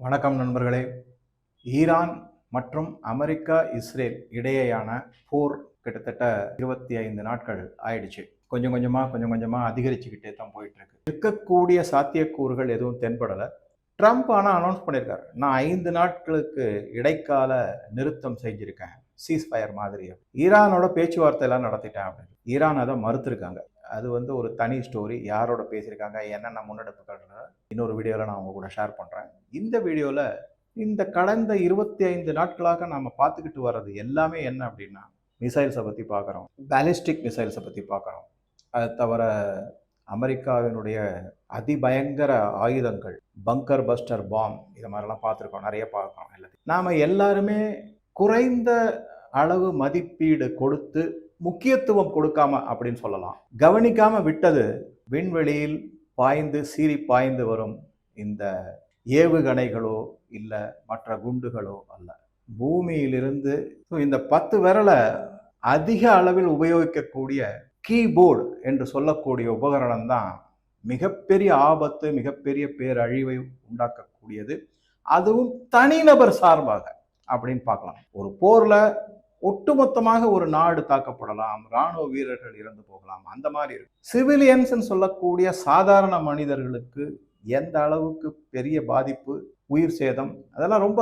வணக்கம் நண்பர்களே. ஈரான் மற்றும் அமெரிக்கா, இஸ்ரேல் இடையேயான போர் கிட்டத்தட்ட 25 நாட்கள் ஆயிடுச்சு. கொஞ்சம் கொஞ்சமாக அதிகரிச்சுக்கிட்டே தான் போயிட்டு இருக்கு. இருக்கக்கூடிய சாத்தியக்கூறுகள் எதுவும் தென்படலை. ட்ரம்ப் ஆனால் அனௌன்ஸ் பண்ணியிருக்காரு, நான் 5 நாட்களுக்கு இடைக்கால நிறுத்தம் செஞ்சிருக்கேன், சீஸ்ஃபயர் மாதிரி. ஈரானோட பேச்சுவார்த்தையெல்லாம் நடத்திட்டேன் அப்படின்னு ஈரான் அதை மறுத்திருக்காங்க. அது ஒரு தனி ஸ்டோரி. யாரோட பேசியிருக்காங்க, என்னென்ன முன்னெடுப்புகள் இன்னொரு வீடியோவில் நான் உங்க கூட ஷேர் பண்ணுறேன். இந்த வீடியோவில் இந்த கடந்த 25 நாட்களாக நாம் பார்த்துக்கிட்டு வர்றது எல்லாமே என்ன அப்படின்னா, மிசைல்ஸை பற்றி பார்க்குறோம், பேலிஸ்டிக் மிசைல்ஸை பற்றி பார்க்குறோம். அதை தவிர அமெரிக்காவினுடைய அதிபயங்கர ஆயுதங்கள், பங்கர் பஸ்டர் பாம், இது மாதிரிலாம் பார்த்துருக்கோம், நிறைய பார்க்குறோம். எல்லாத்தையும் நாம் எல்லாருமே குறைந்த அளவு மதிப்பீடு கொடுத்து முக்கியத்துவம் கொடுக்காம அப்படின்னு சொல்லலாம், கவனிக்காம விட்டது விண்வெளியில் சீறி பாய்ந்து வரும் இந்த ஏவுகணைகளோ இல்லை மற்ற குண்டுகளோ அல்ல. பூமியிலிருந்து இந்த 10 விரலை அதிக அளவில் உபயோகிக்கக்கூடிய கீபோர்டு என்று சொல்லக்கூடிய உபகரணம் தான் மிகப்பெரிய ஆபத்து, மிகப்பெரிய பேரழிவை உண்டாக்கக்கூடியது. அதுவும் தனிநபர் சார்பாக அப்படின்னு பார்க்கலாம். ஒரு போர்ல ஒட்டுமொத்தமாக ஒரு நாடு தாக்கப்படலாம், இராணுவ வீரர்கள் இறந்து போகலாம், அந்த மாதிரி இருக்கு. சிவிலியன்ஸ் சொல்லக்கூடிய சாதாரண மனிதர்களுக்கு எந்த அளவுக்கு பெரிய பாதிப்பு, உயிர் சேதம், அதெல்லாம் ரொம்ப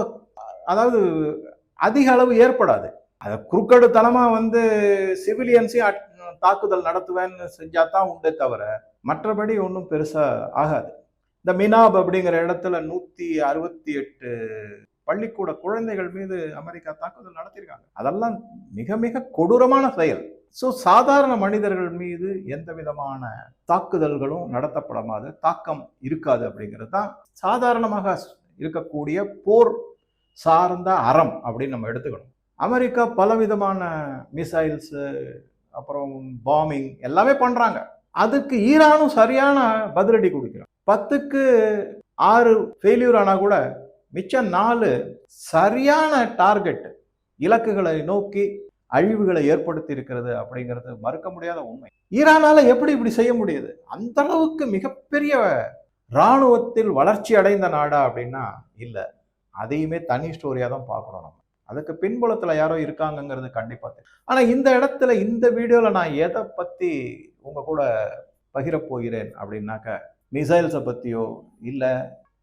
அதிக அளவு ஏற்படாது. அதை குறுக்கடுத்தனமா சிவிலியன்ஸையும் தாக்குதல் நடத்துவேன்னு செஞ்சாதான் உண்டே தவிர மற்றபடி ஒன்றும் பெருசா ஆகாது. இந்த மினாப் அப்படிங்கிற இடத்துல 168 பள்ளிக்கூட குழந்தைகள் மீது அமெரிக்கா தாக்குதல் நடத்தியிருக்காங்க. அதெல்லாம் மிக மிக கொடூரமான செயல். சாதாரண மனிதர்கள் மீது எந்த விதமான தாக்குதல்களும் நடத்தப்படாத, தாக்கம் இருக்காது அப்படிங்கிறது தான் சாதாரணமாக இருக்கக்கூடிய போர் சார்ந்த அறம் அப்படின்னு நம்ம எடுத்துக்கணும். அமெரிக்கா பலவிதமான மிசைல்ஸ், அப்புறம் பாம்பிங் எல்லாமே பண்றாங்க. அதுக்கு ஈரானும் சரியான பதிலடி கொடுக்கிறான். 10க்கு 6 ஃபெயில்யூர் ஆனா கூட மிச்சம் 4 சரியான டார்கெட், இலக்குகளை நோக்கி அழிவுகளை ஏற்படுத்தி இருக்கிறது அப்படிங்கிறது மறுக்க முடியாத உண்மை. ஈரானால எப்படி இப்படி செய்ய முடியுது? அந்த அளவுக்கு மிகப்பெரிய இராணுவத்தில் வளர்ச்சி அடைந்த நாடா அப்படின்னா இல்லை. அதையுமே தனி ஸ்டோரியா தான் பார்க்கணும். நம்ம அதுக்கு பின்புலத்துல யாரோ இருக்காங்கிறது கண்டிப்பா தெரியும். ஆனா இந்த இடத்துல இந்த வீடியோல நான் எதை பத்தி உங்க கூட பகிரப் போகிறேன் அப்படின்னாக்க, மிசைல்ஸை பத்தியோ இல்லை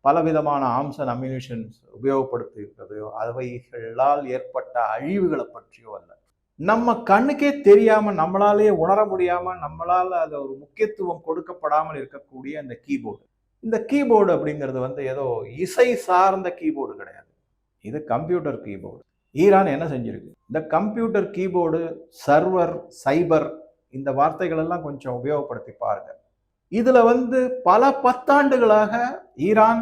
பலவிதமான ஆர்ம்ஸ் அண்ட் அம்யூனிஷன்ஸ் உபயோகப்படுத்தி இருக்கிறதையோ அவைகளால் ஏற்பட்ட அழிவுகளை பற்றியோ அல்ல. நம்ம கண்ணுக்கே தெரியாம, நம்மளாலேயே உணர முடியாம, நம்மளால அதை ஒரு முக்கியத்துவம் கொடுக்கப்படாமல் இருக்கக்கூடிய இந்த கீபோர்டு. இந்த கீபோர்டு அப்படிங்கிறது ஏதோ இசை சார்ந்த கீபோர்டு கிடையாது, இது கம்ப்யூட்டர் கீபோர்டு. ஈரான் என்ன செஞ்சிருக்கு, இந்த கம்ப்யூட்டர் கீபோர்டு, சர்வர், சைபர், இந்த வார்த்தைகள் எல்லாம் கொஞ்சம் உபயோகப்படுத்தி பாருங்க. இதுல பல 10 ஆண்டுகளாக ஈரான்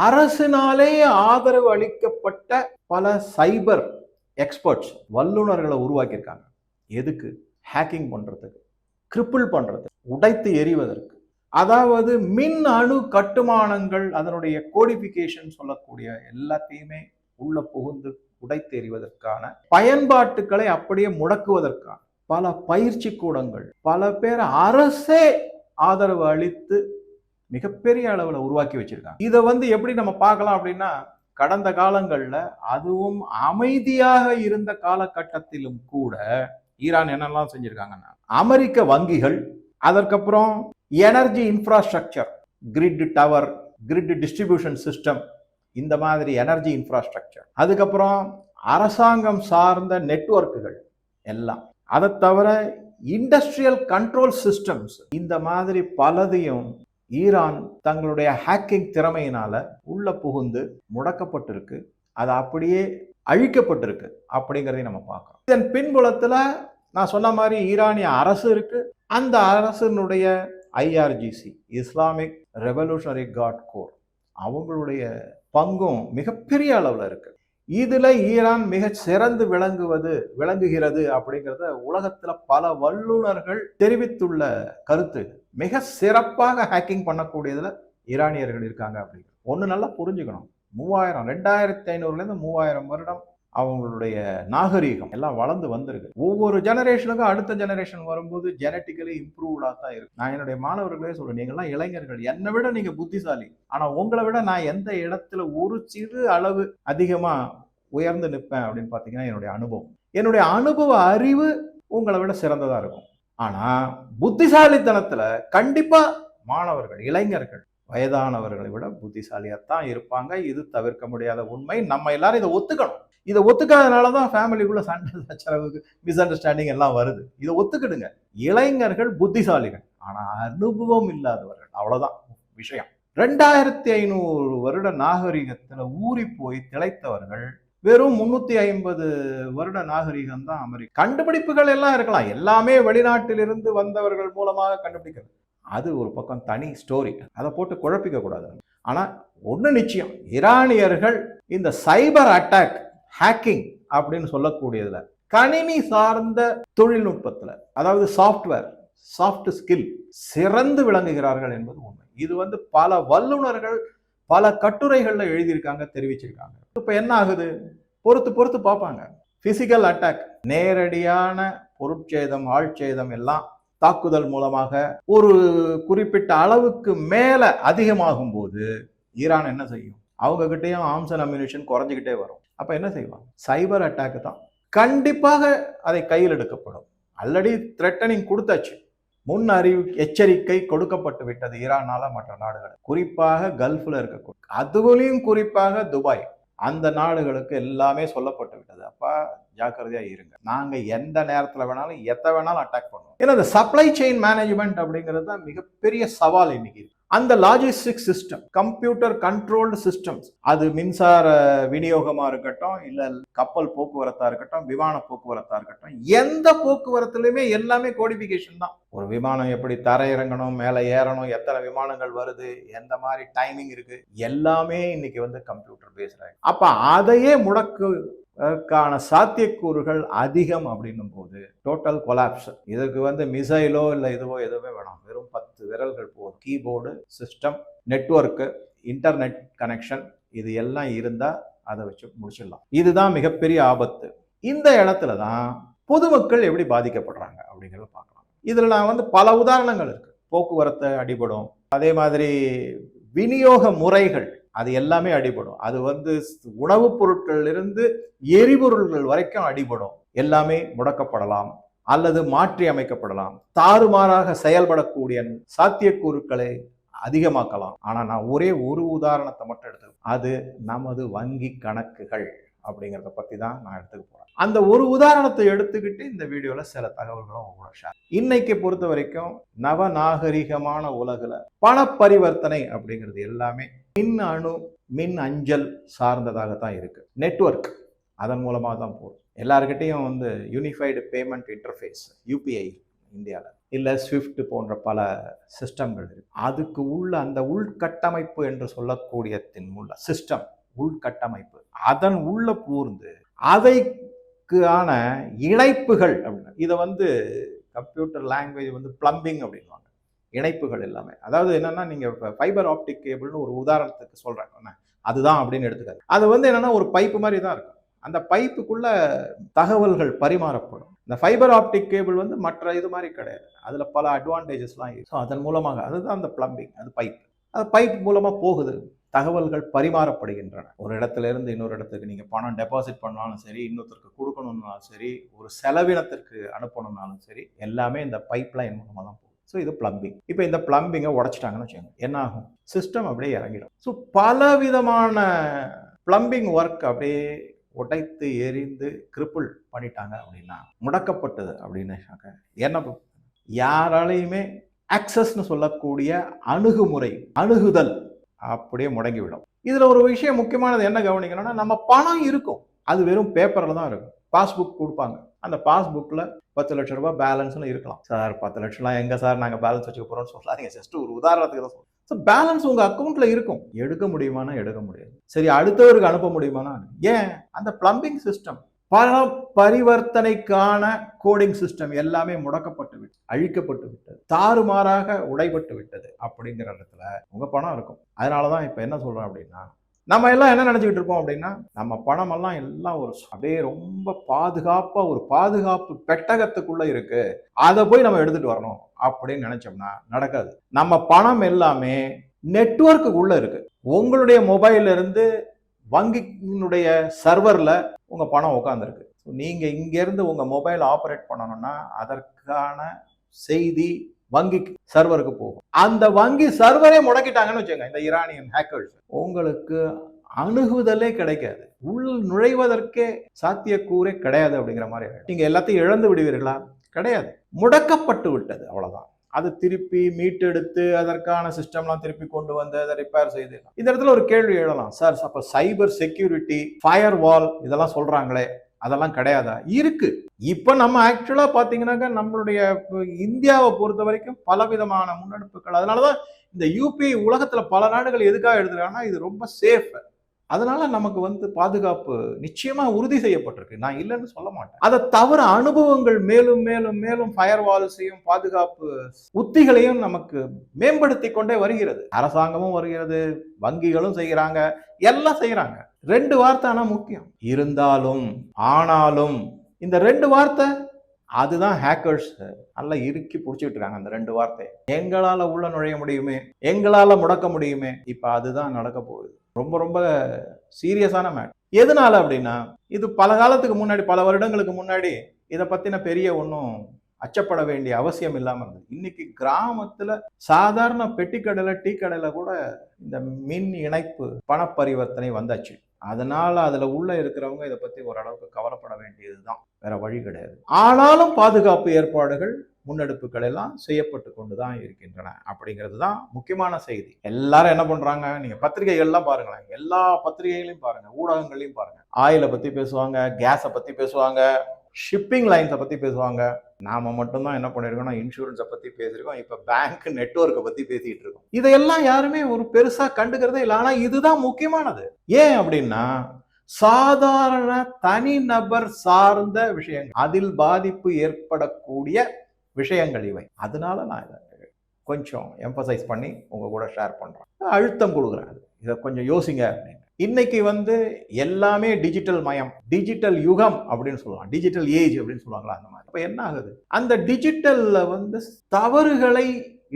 அரசினாலே ஆதரவு அளிக்கப்பட்ட பல சைபர் எக்ஸ்பர்ட்ஸ், வல்லுநர்களை உருவாக்கியிருக்காங்க. எதுக்கு? ஹேக்கிங் பண்றதுக்கு, கிரிப்பிள் பண்றதுக்கு, உடைத்து எறிவதற்கு. அதாவது மின் அணு கட்டுமானங்கள், அதனுடைய கோடிபிகேஷன் சொல்லக்கூடிய எல்லாத்தையுமே உள்ள புகுந்து உடைத்து எறிவதற்கான, பயன்பாட்டுகளை அப்படியே முடக்குவதற்கான பல பயிற்சி கூடங்கள், பல பேர் அரசே ஆதரவு அளித்து மிகப்பெரிய அளவில் உருவாக்கி வச்சிருக்காங்க. இதை எப்படி நம்ம பார்க்கலாம் அப்படின்னா, கடந்த காலங்களில், அதுவும் அமைதியாக இருந்த காலகட்டத்திலும் கூட ஈரான் என்னெல்லாம் செஞ்சிருக்காங்கன்னா, அமெரிக்க வங்கிகள், அதற்கப்புறம் energy infrastructure, grid tower, grid distribution system, இந்த மாதிரி எனர்ஜி இன்ஃப்ராஸ்ட்ரக்சர், அதுக்கப்புறம் அரசாங்கம் சார்ந்த நெட்வொர்க்குகள் எல்லாம், அதை தவிர இண்டஸ்ட்ரியல் கண்ட்ரோல் சிஸ்டம்ஸ், இந்த மாதிரி பலதையும் ஈரான் தங்களுடைய ஹேக்கிங் திறமையினால உள்ள புகுந்து முடக்கப்பட்டிருக்கு. அது அப்படியே அழிக்கப்பட்டிருக்கு அப்படிங்கிறதையும் நம்ம பார்க்கிறோம். இதன் பின்புலத்துல நான் சொன்ன மாதிரி ஈரானிய அரசு இருக்கு. அந்த அரசினுடைய IRGC, Islamic revolutionary card core, அவங்களுடைய பங்கும் மிகப்பெரிய அளவுல இருக்கு. இதுல ஈரான் மிக சிறந்து விளங்குகிறது அப்படிங்கிறத உலகத்துல பல வல்லுநர்கள் தெரிவித்துள்ள கருத்து. மிக சிறப்பாக ஹேக்கிங் பண்ணக்கூடியதுல ஈரானியர்கள் இருக்காங்க அப்படிங்கிறது ஒண்ணு நல்லா புரிஞ்சுக்கணும். 2500 இருந்து 3000 வருடம் அவங்களுடைய நாகரீகம் எல்லாம் வளர்ந்து வந்திருக்கு. ஒவ்வொரு ஜெனரேஷனுக்கும் அடுத்த ஜெனரேஷன் வரும்போது ஜெனட்டிக்கலி இம்ப்ரூவ்டா தான் இருக்கு. நான் என்னுடைய மாணவர்களே சொல்றேன், நீங்கள்லாம் இளைஞர்கள், என்னை விட நீங்க புத்திசாலி. ஆனா உங்களை விட நான் எந்த இடத்துல ஒரு சிறு அளவு அதிகமா உயர்ந்து நிற்பேன் அப்படின்னு பார்த்தீங்கன்னா என்னுடைய அனுபவ அறிவு உங்களை விட சிறந்ததா இருக்கும். ஆனா புத்திசாலித்தனத்துல கண்டிப்பா மாணவர்கள், இளைஞர்கள் வயதானவர்களை விட புத்திசாலியாத்தான் இருப்பாங்க. இது தவிர்க்க முடியாத உண்மை. நம்ம எல்லாரும் இதை ஒத்துக்கணும். இதை ஒத்துக்காதனாலதான் ஃபேமிலிக்குள்ள சண்டை சச்சரவுக்கு மிஸ் அண்டர்ஸ்டாண்டிங் எல்லாம் வருது. இதை ஒத்துக்கிடுங்க. இளைஞர்கள் புத்திசாலிகள், ஆனா அனுபவம் இல்லாதவர்கள். அவ்வளவுதான் விஷயம். 2500 வருட நாகரிகத்துல ஊறி போய் திளைத்தவர்கள் வெறும் 350 வருட நாகரிகம் தான் அமெரிக்கா. கண்டுபிடிப்புகள் எல்லாம் இருக்கலாம், எல்லாமே வெளிநாட்டிலிருந்து வந்தவர்கள் மூலமாக கண்டுபிடிக்கிறது. அது ஒரு பக்கம் தனி ஸ்டோரி, அதை போட்டு குழப்பிக்க கூடாது. ஆனா ஒண்ணு நிச்சயம், ஈரானியர்கள் இந்த சைபர் அட்டாக், ஹேக்கிங் அப்படின்னு சொல்லக்கூடியதுல, கணினி சார்ந்த தொழில்நுட்பத்துல, அதாவது சாஃப்ட்வேர், சாஃப்ட் ஸ்கில் சிறந்து விளங்குகிறார்கள் என்பது உண்மை. இது பல வல்லுநர்கள் பல கட்டுரைகள்ல எழுதியிருக்காங்க, தெரிவிச்சிருக்காங்க. இப்ப என்ன ஆகுது, பொறுத்து பார்ப்பாங்க. பிசிக்கல் அட்டாக், நேரடியான பொருட்சேதம், ஆழ்சேதம் எல்லாம் தாக்குதல் மூலமாக ஒரு குறிப்பிட்ட அளவுக்கு மேல அதிகமாகும் போது ஈரான் என்ன செய்யும், அவங்க கிட்டையும் ஆர்ம்ஸ் அண்ட் அம்யூனிஷன் குறைஞ்சிக்கிட்டே வரும். அப்ப என்ன செய்வாங்க, சைபர் அட்டாக் தான். கண்டிப்பாக அதை கையில் எடுக்கப்படும். ஆல்ரெடி த்ரெட்டனிங் கொடுத்தாச்சு, முன் எச்சரிக்கை கொடுக்கப்பட்டு விட்டது ஈரானால மற்ற நாடுகள், குறிப்பாக கல்ஃப்ல இருக்கக்கூடிய, அதுவரையும் குறிப்பாக துபாய், அந்த நாடுகளுக்கு எல்லாமே சொல்லப்பட்டு விட்டது. அப்ப ஜாக்கிரதையா இருங்க. நாங்க எந்த நேரத்துல வேணாலும் எதை வேணாலும் அட்டாக் பண்ணுவோம். ஏன்னா இந்த சப்ளை செயின் மேனேஜ்மெண்ட் அப்படிங்கிறது தான் மிகப்பெரிய சவால் இன்னைக்கு. அந்த logistic system, computer controlled systems, அது மின்சார விநியோகமா இருக்கட்டும், இல்ல கப்பல் போக்குவரத்தா இருக்கட்டும், விமான போக்குவரத்தா இருக்கட்டும், எந்த போக்குவரத்துலயுமே எல்லாமே கோடிபிகேஷன் தான். ஒரு விமானம் எப்படி தரையிறங்கணும், மேல ஏறணும், எத்தனை விமானங்கள் வருது, எந்த மாதிரி டைமிங் இருக்கு, எல்லாமே இன்னைக்கு கம்ப்யூட்டர் பேஸ்ட். அப்ப அதையே முடக்குக்கான சாத்தியக்கூறுகள் அதிகம் அப்படின்னும் போது டோட்டல் கொலாப்ஸ். இதுக்கு மிசைலோ இல்லை இதுவோ எதுவுமே வேணாம், வெறும் 10 விரல்கள் போதும். Keyboard, system, network, internet connection, இது எல்லாம் இருந்தா அதை வச்சு முடிச்சிடலாம். இதுதான் மிகப்பெரிய ஆபத்து. இந்த இடத்துல தான் பொதுமக்கள் எப்படி பாதிக்கப்படுறாங்க அப்படிங்கிறத பார்க்கலாம். இதுல நான் பல உதாரணங்கள் இருக்கு. போக்குவரத்து அடிபடும், அதே மாதிரி விநியோக முறைகள், அது எல்லாமே அடிபடும். அது உணவுப் பொருட்கள் இருந்து எரிபொருள்கள் வரைக்கும் அடிபடும். எல்லாமே முடக்கப்படலாம் அல்லது மாற்றி அமைக்கப்படலாம். தாறுமாறாக செயல்படக்கூடிய சாத்தியக்கூறுகளை அதிகமாக்கலாம். ஆனா நான் ஒரே ஒரு உதாரணத்தை மட்டும் எடுத்து, அது நமது வங்கி கணக்குகள் அப்படிங்கிறத பத்தி தான் நான் எடுத்துக்க போறேன். அந்த ஒரு உதாரணத்தை எடுத்துக்கிட்டு இந்த வீடியோல சில தகவல்களும் உங்களோட ஷேர். இன்னைக்கு பொறுத்த வரைக்கும் நவநாகரிகமான உலகுல பண பரிவர்த்தனை அப்படிங்கிறது எல்லாமே மின் அணு, மின் அஞ்சல் சார்ந்ததாகத்தான் இருக்கு. நெட்வொர்க், அதன் மூலமாக தான் போகுது. எல்லாருக்கிட்டையும் யூனிஃபைடு பேமெண்ட் இன்டர்ஃபேஸ், யூபிஐ இந்தியாவில், இல்லை ஸ்விஃப்ட் போன்ற பல சிஸ்டம்கள் இருக்கு. அதுக்கு உள்ள அந்த உள்கட்டமைப்பு என்று சொல்லக்கூடியத்தின் உள்ள சிஸ்டம், உள்கட்டமைப்பு, அதன் உள்ள பூர்ந்து அதைக்கான இணைப்புகள் அப்படின்னு, இதை கம்ப்யூட்டர் லாங்குவேஜ் பிளம்பிங் அப்படின்வாங்க. இணைப்புகள் எல்லாமே, அதாவது என்னன்னா, நீங்க ஃபைபர் ஆப்டிக் கேபிள்னு ஒரு உதாரணத்துக்கு சொல்றாங்க, அதுதான் அப்படின்னு எடுத்துக்காது. அது என்னன்னா ஒரு பைப்பு மாதிரி தான் இருக்கும். அந்த பைப்புக்குள்ள தகவல்கள் பரிமாறப்படும். இந்த ஃபைபர் ஆப்டிக் கேபிள் மற்ற இது மாதிரி கிடையாது, அதுல பல அட்வான்டேஜஸ்லாம் இருக்கு. அதன் மூலமாக, அதுதான் அந்த பிளம்பிங், அது பைப். அது பைப் மூலமா போகுது, தகவல்கள் பரிமாறப்படுகின்றன. ஒரு இடத்துல இருந்து இன்னொரு இடத்துக்கு நீங்க பணம் டெபாசிட் பண்ணாலும் சரி, இன்னொருத்தருக்கு கொடுக்கணும்னாலும் சரி, ஒரு செலவினத்திற்கு அனுப்பணும்னாலும் சரி, எல்லாமே இந்த பைப் லைன் மூலமா தான் போகும். ஸோ இது பிளம்பிங். இப்போ இந்த பிளம்பிங்கை உடைச்சிட்டாங்கன்னு வச்சுக்கோங்க, என்ன ஆகும், சிஸ்டம் அப்படியே இறங்கிடும். ஸோ பல விதமான பிளம்பிங் ஒர்க் அப்படியே உடைத்து எரிந்து கிரிப்பிள் பண்ணிட்டாங்க அப்படின்னா, முடக்கப்பட்டது அப்படின்னாக்க என்ன, யாராலையுமே ஆக்சஸ்ன்னு சொல்லக்கூடிய அணுகுமுறை, அணுகுதல் அப்படியே முடங்கிவிடும். இதுல ஒரு விஷயம் முக்கியமானது என்ன கவனிக்கணும்னா, நம்ம பணம் இருக்கும், அது வெறும் பேப்பர்ல தான் இருக்கும். பாஸ்புக் கொடுப்பாங்க, அந்த பாஸ்புக்கில் 10 லட்சம் ரூபாய் பேலன்ஸ்னு இருக்கலாம். சார் 10 லட்சம்லாம் எங்கே சார் நாங்கள் பேலன்ஸ் வச்சுக்க போகிறோம்னு சொல்லாதீங்க, ஜஸ்ட் ஒரு உதாரணத்துக்கு தான் சொல்லுவோம். ஸோ பேலன்ஸ் உங்கள் அக்கௌண்ட்டில் இருக்கும், எடுக்க முடியுமானா எடுக்க முடியாது. சரி, அடுத்தவருக்கு அனுப்ப முடியுமானா, ஏன் அந்த பிளம்பிங் சிஸ்டம், பண பரிவர்த்தனைக்கான கோடிங் சிஸ்டம் எல்லாமே முடக்கப்பட்டு விட்டது, அழிக்கப்பட்டு விட்டது, தாறுமாறாக உடைபட்டு விட்டது. அப்படிங்கிற இடத்துல உங்கள் பணம் இருக்கும். அதனால தான் இப்போ என்ன சொல்கிறோம் அப்படின்னா, நம்ம எல்லாம் என்ன நினைச்சுக்கிட்டு இருப்போம் அப்படின்னா, நம்ம பணம் எல்லாம் ஒரு அப்படியே ரொம்ப பாதுகாப்பா ஒரு பாதுகாப்பு பெட்டகத்துக்குள்ள இருக்கு, அதை போய் நம்ம எடுத்துட்டு வரணும் அப்படின்னு நினைச்சோம்னா நடக்காது. நம்ம பணம் எல்லாமே நெட்வொர்க்குள்ள இருக்கு. உங்களுடைய மொபைல்ல இருந்து வங்கியினுடைய சர்வர்ல உங்க பணம் உட்கார்ந்துருக்கு. நீங்க இங்க இருந்து உங்க மொபைல் ஆபரேட் பண்ணணும்னா அதற்கான செய்தி வங்கி சர்வருக்கு போகும். அந்த வங்கி சர்வரே முடக்கிட்டாங்கன்னு வச்சுங்க இந்த ஈரானியன் ஹேக்கர்ஸ், உங்களுக்கு அணுகுதலே கிடைக்காது. உள் நுழைவதற்கே சாத்தியக்கூறே கிடையாது அப்படிங்கிற மாதிரி. நீங்க எல்லாத்தையும் இழந்து விடுவீர்களா? கிடையாது. முடக்கப்பட்டு விட்டது, அவ்வளவுதான். அது திருப்பி மீட்டெடுத்து அதற்கான சிஸ்டம்லாம் திருப்பி கொண்டு வந்து அதை ரிப்பேர் செய்து. இந்த இடத்துல ஒரு கேள்வி எழலாம், சார் அப்ப சைபர் செக்யூரிட்டி, ஃபயர் வால் இதெல்லாம் சொல்றாங்களே, அதெல்லாம் கிடையாதா? இருக்கு. இப்ப நம்ம ஆக்சுவலா பாத்தீங்கன்னாக்க நம்மளுடைய இந்தியாவை பொறுத்த வரைக்கும் பலவிதமான முன்னெடுப்புகள். அதனாலதான் இந்த யூபிஐ உலகத்துல பல நாடுகள் எதுக்காக எடுத்துருக்காங்கன்னா இது ரொம்ப சேஃப். அதனால நமக்கு பாதுகாப்பு நிச்சயமா உறுதி செய்யப்பட்டிருக்கு, நான் இல்லைன்னு சொல்ல மாட்டேன். அதை தவிர அனுபவங்கள் மேலும் மேலும் மேலும் ஃபயர் வால்ஸையும் பாதுகாப்பு உத்திகளையும் நமக்கு மேம்படுத்தி கொண்டே வருகிறது. அரசாங்கமும் வருகிறது, வங்கிகளும் செய்கிறாங்க, எல்லாம் செய்யறாங்க. 2 வார்த்தை ஆனா முக்கியம். இருந்தாலும் ஆனாலும் இந்த 2 வார்த்தை அதுதான் ஹேக்கர்ஸ் நல்லா இறுக்கி பிடிச்சிட்டு இருக்காங்க. அந்த 2 வார்த்தை எங்களால உள்ள நுழைய முடியுமே, எங்களால முடக்க முடியுமே, இப்ப அதுதான் நடக்க போகுது. ரொம்ப ரொம்ப சீரியஸான மேட்டர். எதனால அப்படின்னா, இது பல காலத்துக்கு முன்னாடி, பல வருடங்களுக்கு முன்னாடி இதை பத்தின பெரிய ஒன்றும் அச்சப்பட வேண்டிய அவசியம் இல்லாம இருந்தது. இன்னைக்கு கிராமத்துல சாதாரண பெட்டி கடையில, டீ கடையில கூட இந்த மின் இணைப்பு பண பரிவர்த்தனை வந்தாச்சு. அதனால அதுல உள்ள இருக்கிறவங்க இதை பத்தி ஓரளவுக்கு கவலைப்பட வேண்டியதுதான், வேற வழி கிடையாது. ஆனாலும் பாதுகாப்பு ஏற்பாடுகள், முன்னெடுப்புகள் எல்லாம் செய்யப்பட்டு கொண்டுதான் இருக்கின்றன அப்படிங்கிறது தான் முக்கியமான செய்தி. எல்லாரும் என்ன பண்றாங்க, நீங்க பத்திரிகைகள்லாம் பாருங்களேன், எல்லா பத்திரிகைகளையும் பாருங்க, ஊடகங்களையும் பாருங்க, ஆயிலை பத்தி பேசுவாங்க, கேஸை பத்தி பேசுவாங்க, ஷிப்பிங் லைன்ஸை பத்தி பேசுவாங்க. நாம மட்டும்தான் என்ன பண்ணிருக்கோம்னா இன்சூரன்ஸை பத்தி பேசிருக்கோம், இப்ப பேங்க் நெட்வொர்க்கை பத்தி பேசிட்டு இருக்கோம். இதையெல்லாம் யாருமே ஒரு பெருசா கண்டுக்கிறதே இல்லை. ஆனா இதுதான் முக்கியமானது. ஏன் அப்படின்னா, சாதாரண தனிநபர் சார்ந்த விஷயங்கள், அதில் பாதிப்பு ஏற்படக்கூடிய விஷயங்கள் இவை. அதனால நான் இதை கொஞ்சம் எம்பசைஸ் பண்ணி உங்க கூட ஷேர் பண்றேன், அழுத்தம் கொடுக்குறேன். இதை கொஞ்சம் யோசிங்க அப்படின்னு. இன்னைக்கு எல்லாமே டிஜிட்டல் மயம், டிஜிட்டல் யுகம் அப்படின்னு சொல்லலாம், டிஜிட்டல் ஏஜ் அப்படின்னு சொல்லுவாங்களா, அந்த மாதிரி. அப்ப என்ன ஆகுது, அந்த டிஜிட்டல்ல தவறுகளை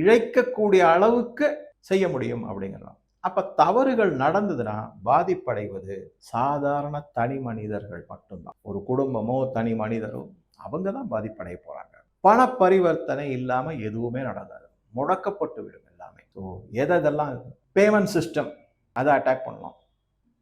இழைக்கக்கூடிய அளவுக்கு செய்ய முடியும் அப்படிங்கிறோம். அப்ப தவறுகள் நடந்ததுன்னா பாதிப்படைவது சாதாரண தனி மனிதர்கள் மட்டும்தான். ஒரு குடும்பமோ தனி மனிதரோ அவங்க தான் பாதிப்படைய போறாங்க. பண பரிவர்த்தனை இல்லாம எதுவுமே நடக்காது, முடக்கப்பட்டு விடும் எல்லாமே. ஸோ எதெல்லாம் பேமெண்ட் சிஸ்டம், அதை அட்டாக் பண்ணலாம்.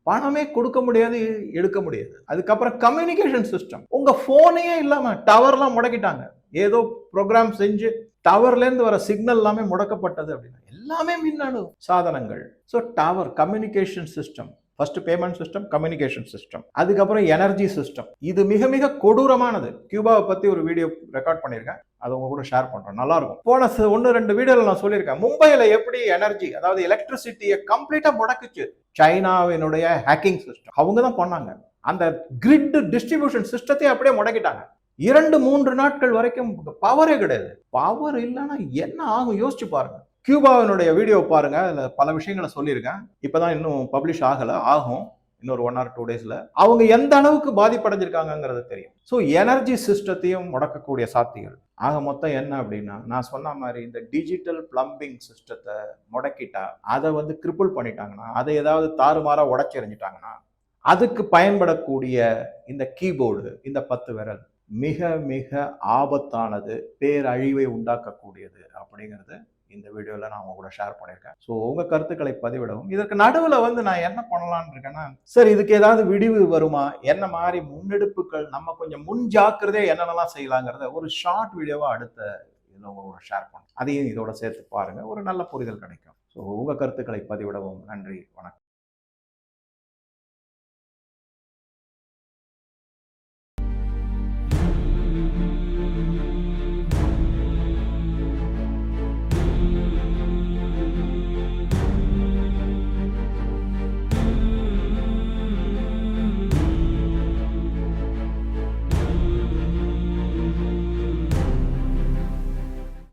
பணமே கொடுக்க முடியாது, எடுக்க முடியாது. அதுக்கப்புறம் கம்யூனிகேஷன் சிஸ்டம், உங்க போனையே இல்லாம டவர்லாம் முடக்கிட்டாங்க. ஏதோ ப்ரோக்ராம் செஞ்சு டவர்ல இருந்து வர சிக்னல் எல்லாமே முடக்கப்பட்டது அப்படின்னா எல்லாமே மின்னணு சாதனங்கள். So tower, communication system, first payment system, communication system, அதுக்கப்புறம் எனர்ஜி சிஸ்டம். இது மிக மிக கொடூரமானது. கியூபாவை பத்தி ஒரு வீடியோ ரெக்கார்ட் பண்ணியிருக்கேன், அதை உங்க கூட ஷேர் பண்றேன், நல்லா இருக்கும். போன 1-2 வீடியோல நான் சொல்லியிருக்கேன், மும்பைல எப்படி எனர்ஜி, அதாவது எலக்ட்ரிசிட்டியை கம்ப்ளீட்டா முடக்குச்சு சைனாவினுடைய ஹேக்கிங் சிஸ்டம். அவங்க தான் பண்ணாங்க. அந்த கிரிட் டிஸ்ட்ரிபியூஷன் சிஸ்டத்தை அப்படியே முடக்கிட்டாங்க. 2-3 நாட்கள் வரைக்கும் பவரே கிடையாது. பவர் இல்லைன்னா என்ன ஆகும் யோசிச்சு பாருங்க. கியூபாவினுடைய வீடியோ பாருங்க, அதுல பல விஷயங்களை சொல்லியிருக்கேன். இப்பதான் இன்னும் பப்ளிஷ் ஆகல, ஆகும் இன்னொரு 1 or 2 daysல. அவங்க எந்த அளவுக்கு பாதிப்படைஞ்சிருக்காங்கிறது தெரியும். ஸோ எனர்ஜி சிஸ்டத்தையும் முடக்கக்கூடிய சாத்திகள். ஆக மொத்தம் என்ன அப்படின்னா, நான் சொன்ன மாதிரி இந்த டிஜிட்டல் பிளம்பிங் சிஸ்டத்தை முடக்கிட்டா, அதை கிரிப்பிள் பண்ணிட்டாங்கன்னா, அதை ஏதாவது தாறுமாறா உடைச்செறிஞ்சிட்டாங்கன்னா, அதுக்கு பயன்படக்கூடிய இந்த கீபோர்டு, இந்த 10 விரல் மிக மிக ஆபத்தானது, பேரழிவை உண்டாக்கக்கூடியது அப்படிங்கிறது இந்த வீடியோல நான் உங்க கூட ஷேர் பண்ணியிருக்கேன். ஸோ உங்க கருத்துக்களை பதிவிடவும். இதற்கு நடுவில் நான் என்ன பண்ணலான்னு இருக்கேன்னா, சரி இதுக்கு ஏதாவது விடிவு வருமா, என்ன மாதிரி முன்னெடுப்புகள், நம்ம கொஞ்சம் முன் ஜாக்கிரதையா என்னென்னலாம் செய்யலாங்கிறத ஒரு ஷார்ட் வீடியோவா அடுத்த இதில் உங்க கூட ஷேர் பண்ணுறேன். அதையும் இதோட சேர்த்து பாருங்க, ஒரு நல்ல புரிதல் கிடைக்கும். ஸோ உங்க கருத்துக்களை பதிவிடவும். நன்றி, வணக்கம்.